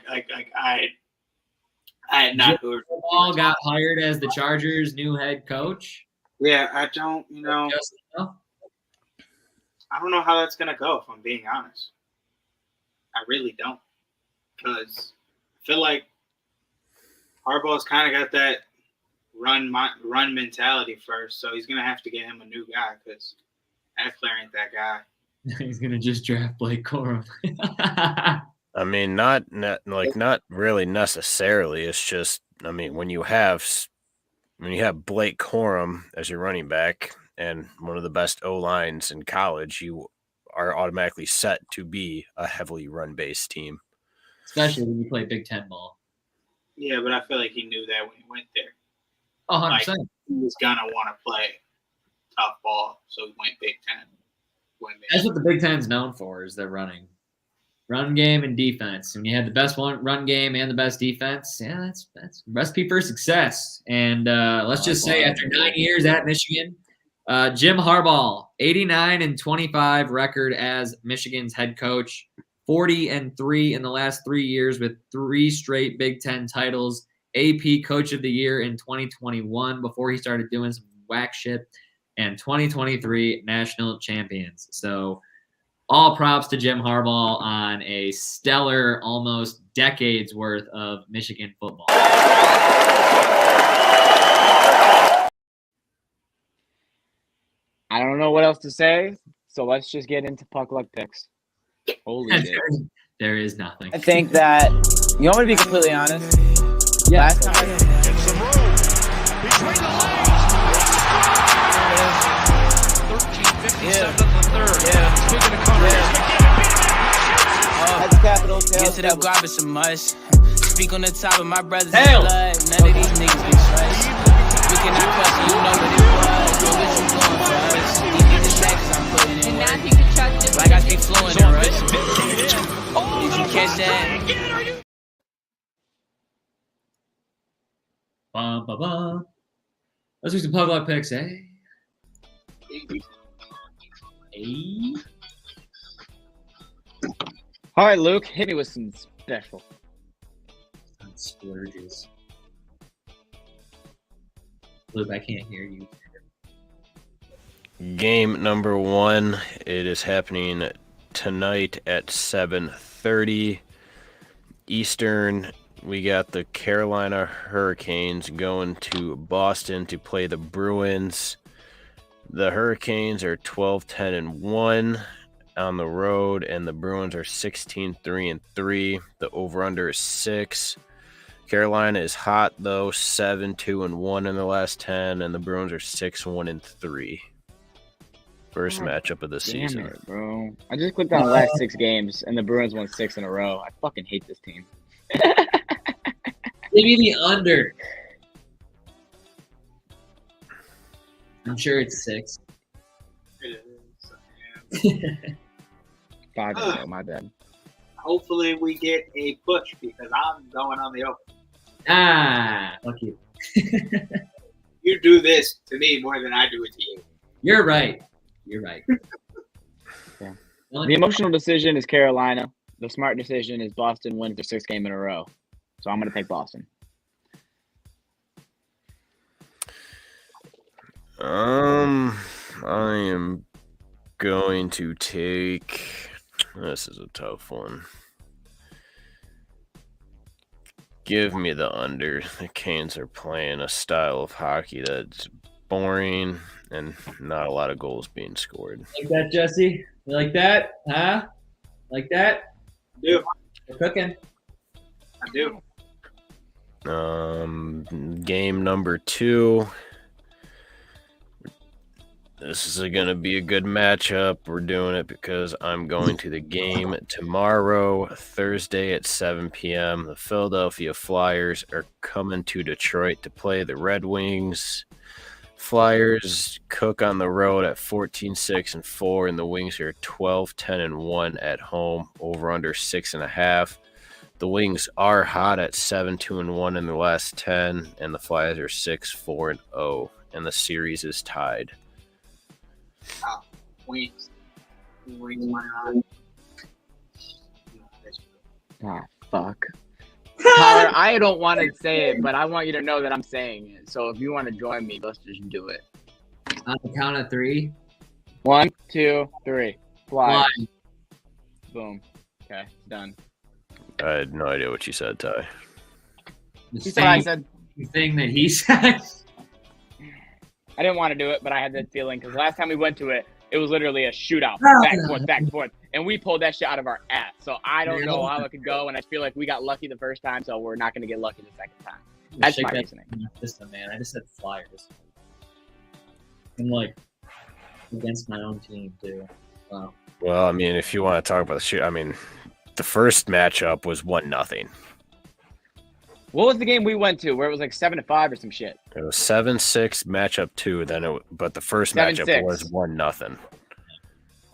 had not heard. Harbaugh got hired as the Chargers' new head coach. Yeah, I don't, I don't know how that's gonna go. If I'm being honest, I really don't, because I feel like Harbaugh's kind of got that run mentality first, so he's gonna have to get him a new guy because Eckler ain't that guy. He's gonna just draft Blake Corum. I mean, not really necessarily. It's just, I mean, when you have Blake Corum as your running back and one of the best O-lines in college, you are automatically set to be a heavily run-based team. Especially when you play Big Ten ball. Yeah, but I feel like he knew that when he went there. 100%. He was gonna want to play tough ball, so he went Big Ten. That's what the Big Ten's known for, is their run game and defense. And you had the best run game and the best defense. Yeah, that's recipe for success. And let's just say after 9 years at Michigan, Jim Harbaugh, 89-25 record as Michigan's head coach, 40-3 in the last 3 years with 3 straight Big Ten titles, AP Coach of the Year in 2021 before he started doing some whack shit, and 2023 national champions. So all props to Jim Harbaugh on a stellar, almost decades worth of Michigan football. I don't know what else to say, so let's just get into puck luck picks. Holy shit. There is nothing. I think that, you want me to be completely honest? Yeah. Last time Between the legs. 13-57 in the third. Speaking of Congress, Heads Capitals, Get tails to the Devils. grab some mush. Speak on the top of my brother's Tails. blood. None of these niggas can trust. We cannot question, you know what it was. Know what you going for us. These niggas back 'cause I'm putting in work. Like I speak fluent in Russian. Did you catch that? Let's do some puck luck picks, eh? All right, Luke, hit me with some special. Splurges. Luke, I can't hear you. Game number 1, it is happening tonight at 7:30 Eastern. We got the Carolina Hurricanes going to Boston to play the Bruins. The Hurricanes are 12-10-1 on the road, and the Bruins are 16-3-3. The over-under is 6. Carolina is hot, though, 7-2-1 in the last 10, and the Bruins are 6-1-3. First matchup of the season. Damn it, bro. I just clicked on the last 6 games, and the Bruins won 6 in a row. I fucking hate this team. Give me the under. I'm sure it's 6. It is. 5-0, my bad. hopefully we get a push because I'm going on the open. Fuck you. You do this to me more than I do it to you. You're right. Yeah. The emotional decision is Carolina. The smart decision is Boston wins their 6th game in a row. So I'm going to take Boston. I am going to take. This is a tough one. Give me the under. The Canes are playing a style of hockey that's boring and not a lot of goals being scored. Like that, Jesse? You like that? Huh? Like that? I do. We're cooking. I do. Game number 2. This is going to be a good matchup. We're doing it because I'm going to the game tomorrow, Thursday at 7 p.m. The Philadelphia Flyers are coming to Detroit to play the Red Wings. Flyers cook on the road at 14-6-4, and the Wings are 12-10-1 at home, over under 6.5. The Wings are hot at 7-2-1 in the last 10, and the Flyers are 6-4-0, and the series is tied. Wings. Wings went on. Fuck. Tyler, I don't want to say it, but I want you to know that I'm saying it. So if you want to join me, let's just do it. On the count of 3. 1, 2, 3. Fly. Fly. Boom. Okay, done. I had no idea what you said, Ty. The He said I said. thing that he said. I didn't want to do it, but I had that feeling because last time we went to it, it was literally a shootout, back and forth, and we pulled that shit out of our ass. So I don't know how it could go, and I feel like we got lucky the first time, so we're not going to get lucky the second time. That's my reasoning. Man, I just said Flyers. I'm like against my own team too. Wow. Well, I mean, if you want to talk about the shoot, I mean, the first matchup was 1-0. What was the game we went to where it was like 7-5 or some shit? It was 7-6 matchup 2. But the first 7-6. matchup was 1-0.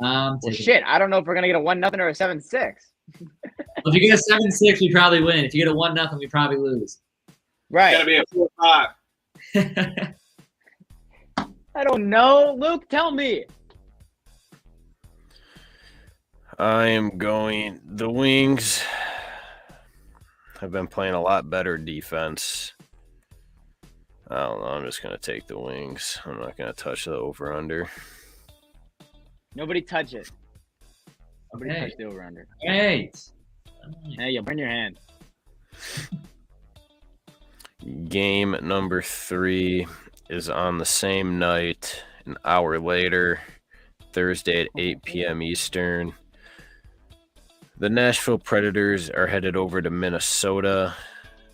Well, shit, I don't know if we're gonna get a 1-0 or a 7-6. If you get a 7-6, we probably win. If you get a 1-0, we probably lose. Right. It's gotta be a 4-5. I don't know, Luke. Tell me. I am going. The Wings have been playing a lot better defense. I don't know. I'm just going to take the Wings. I'm not going to touch the over-under. Nobody touch it. Nobody Okay. touch the over-under. Hey. Hey, you burn your hand. Game number 3 is on the same night, an hour later, Thursday at 8 p.m. Eastern. The Nashville Predators are headed over to Minnesota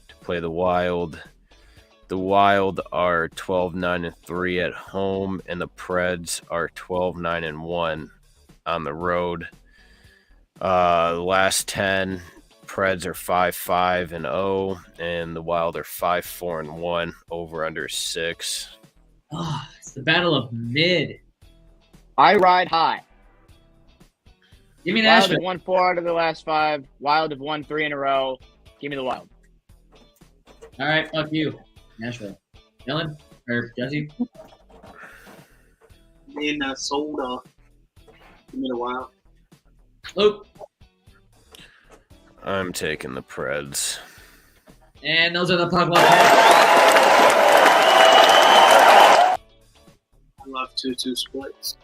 to play the Wild. The Wild are 12-9-3 at home, and the Preds are 12-9-1 on the road. The last 10, Preds are 5-5-0, and the Wild are 5-4-1, over under 6. Oh, it's the battle of mid. I ride high. Give me Wild Nashville. have won 4 out of the last 5. Wild have won 3 in a row. Give me the Wild. All right, fuck you, Nashville. Dylan or Jesse? Minnesota. Give me the Wild. Luke. I'm taking the Preds. And those are the puck I love 2-2 splits.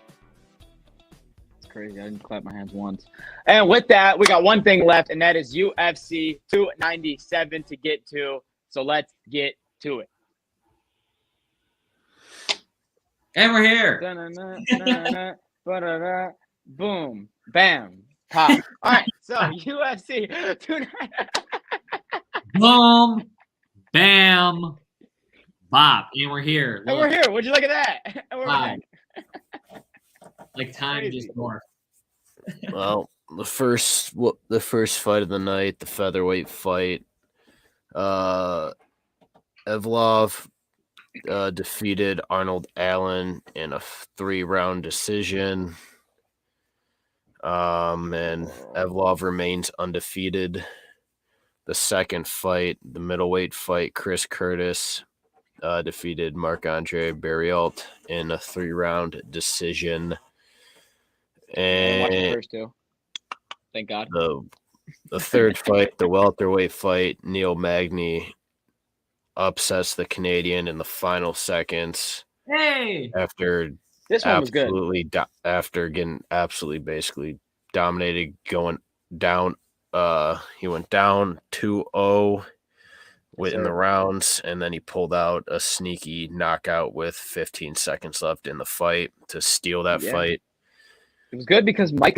It's crazy. I didn't clap my hands once. And with that, we got one thing left, and that is UFC 297 to get to. So let's get to it. And we're here. Boom. Bam. Pop. All right. So UFC 297. Boom. Bam. Bop. And we're here. And we're here. Would you look at that? And we're Wow. back. Like time Crazy. just morphed. Well, the first fight of the night, the featherweight fight. Evlov defeated Arnold Allen in a 3-round decision. And Evlov remains undefeated. The second fight, the middleweight fight, Chris Curtis defeated Marc-Andre Barriault in a 3-round decision. I watched the And first two. Thank God. The third fight, the welterweight fight, Neil Magny upsets the Canadian in the final seconds. Hey! After this one was good. After getting absolutely basically dominated, going down. He went down 2-0 in the rounds, and then he pulled out a sneaky knockout with 15 seconds left in the fight to steal that fight. It was good because Mike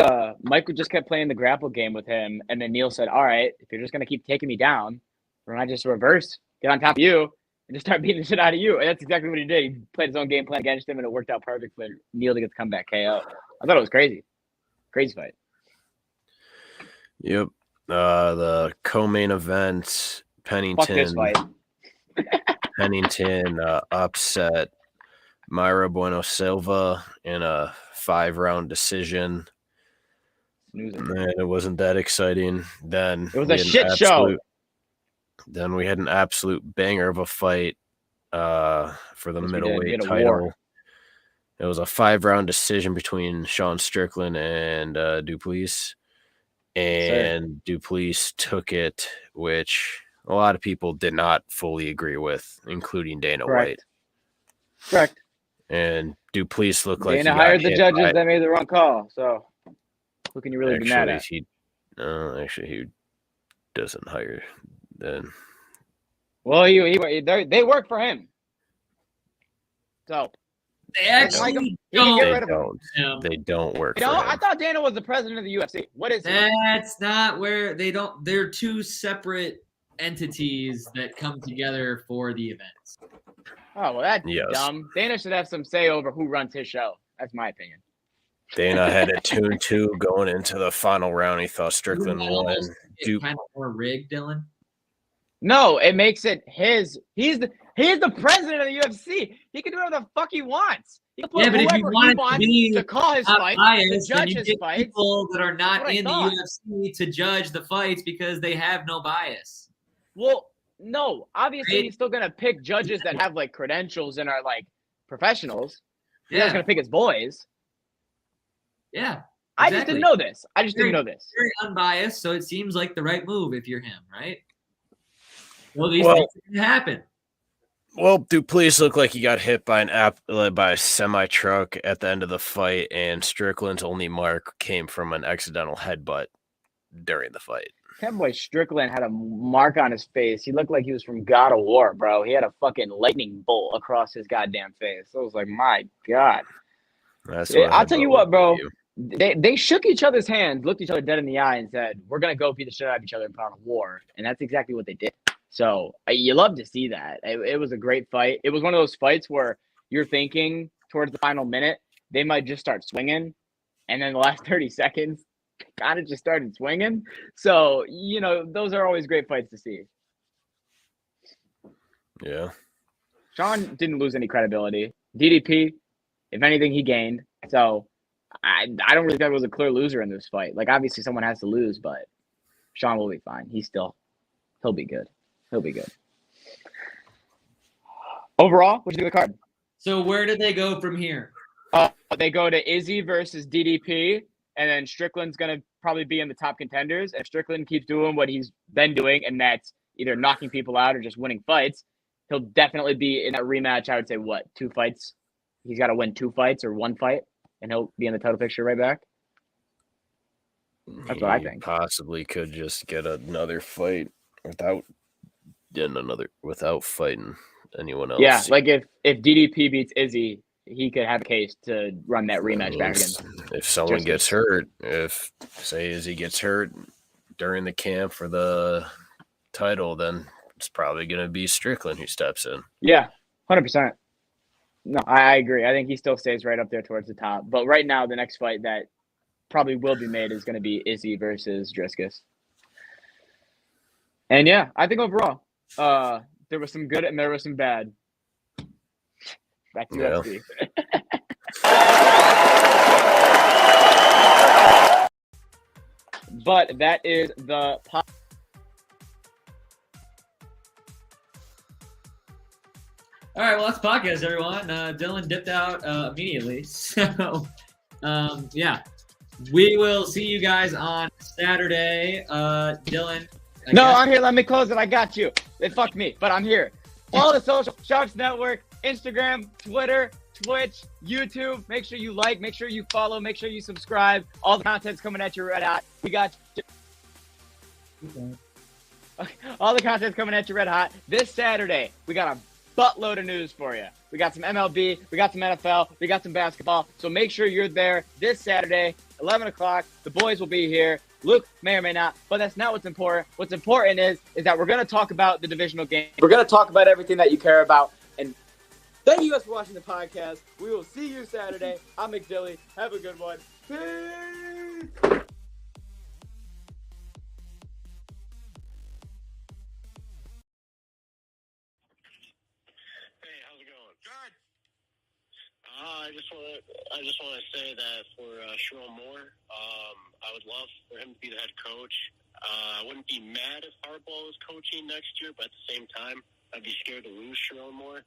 just kept playing the grapple game with him, and then Neil said, all right, if you're just going to keep taking me down, why don't I just reverse, get on top of you, and just start beating the shit out of you? And that's exactly what he did. He played his own game plan against him, and it worked out perfect for Neil to get the comeback KO. I thought it was crazy. Crazy fight. Yep. The co-main event, Pennington. Fuck this fight. Pennington upset Mayra Bueno Silva in a 5-round decision. Man, it wasn't that exciting. Then it was a shit show. Then we had an absolute banger of a fight for the middleweight title. It was a 5-round decision between Sean Strickland and Duplessis. And Duplessis took it, which a lot of people did not fully agree with, including Dana White. Correct. And Duplessis looked like Dana hired the judges that made the wrong call. So who can you really be mad at? Actually, he doesn't hire then. Well, they work for him. So they actually don't. They don't work for him. I thought Dana was the president of the UFC. What is That's not where they don't. They're two separate entities that come together for the events. Oh, well, that's dumb. Dana should have some say over who runs his show. That's my opinion. Dana had a 2-2 going into the final round. He thought Strickland won. Kind of more rigged, Dylan. No, it makes it his. He's the president of the UFC. He can do whatever the fuck he wants. He can put but if you want to call his fight, to judge his fights, people that are not in the UFC to judge the fights because they have no bias. Well, no, obviously he's still gonna pick judges that have like credentials and are like professionals. He's not gonna pick his boys. Yeah. Exactly. I just didn't know this. Very unbiased, so it seems like the right move if you're him, right? Well, these things can happen. Well, Duplessis looked like he got hit by a semi truck at the end of the fight, and Strickland's only mark came from an accidental headbutt during the fight. That boy Strickland had a mark on his face. He looked like he was from God of War, bro. He had a fucking lightning bolt across his goddamn face. I was like, my God. I'll tell you what, bro. They shook each other's hands, looked each other dead in the eye, and said, we're going to go beat the shit out of each other and put on a war. And that's exactly what they did. So you love to see that. It was a great fight. It was one of those fights where you're thinking towards the final minute, they might just start swinging. And then the last 30 seconds, kind of just started swinging. So, those are always great fights to see. Yeah. Sean didn't lose any credibility. DDP, if anything, he gained. So I don't really think it was a clear loser in this fight. Like, obviously someone has to lose, but Sean will be fine. He'll be good. He'll be good. Overall, what'd you think of the card? So where did they go from here? They go to Izzy versus DDP, and then Strickland's going to probably be in the top contenders. If Strickland keeps doing what he's been doing, and that's either knocking people out or just winning fights, he'll definitely be in that rematch. I would say, 2 fights? He's got to win 2 fights or 1 fight, and he'll be in the title picture right back. That's what I think. Possibly could just get another fight without fighting anyone else. Yeah, like if DDP beats Izzy, he could have a case to run that rematch back against. If someone gets hurt, say Izzy gets hurt during the camp for the title, then it's probably going to be Strickland who steps in. Yeah, 100%. No, I agree. I think he still stays right up there towards the top. But right now, the next fight that probably will be made is going to be Izzy versus Driscus. And yeah, I think overall, there was some good and there was some bad. Back to UFC. But that is the All right, well, that's podcast, everyone. Dylan dipped out immediately. So, yeah. We will see you guys on Saturday. Dylan. I'm here. Let me close it. I got you. They fucked me, but I'm here. Follow the social Sharps Network, Instagram, Twitter, Twitch, YouTube. Make sure you like, make sure you follow, make sure you subscribe. All the content's coming at you red hot. We got all the content's coming at you red hot. This Saturday, we got a buttload of news for you. We got some MLB, we got some NFL, we got some basketball. So make sure you're there this Saturday, 11 o'clock. The boys will be here. Luke may or may not, but that's not what's important. What's important is that we're going to talk about the divisional game. We're going to talk about everything that you care about. And thank you guys for watching the podcast. We will see you Saturday. I'm McDilly. Have a good one. Peace. I just want to say that for Sherrone Moore, I would love for him to be the head coach. I wouldn't be mad if Harbaugh was coaching next year, but at the same time, I'd be scared to lose Sherrone Moore,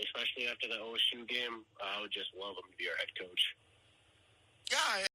especially after the OSU game. I would just love him to be our head coach. Yeah.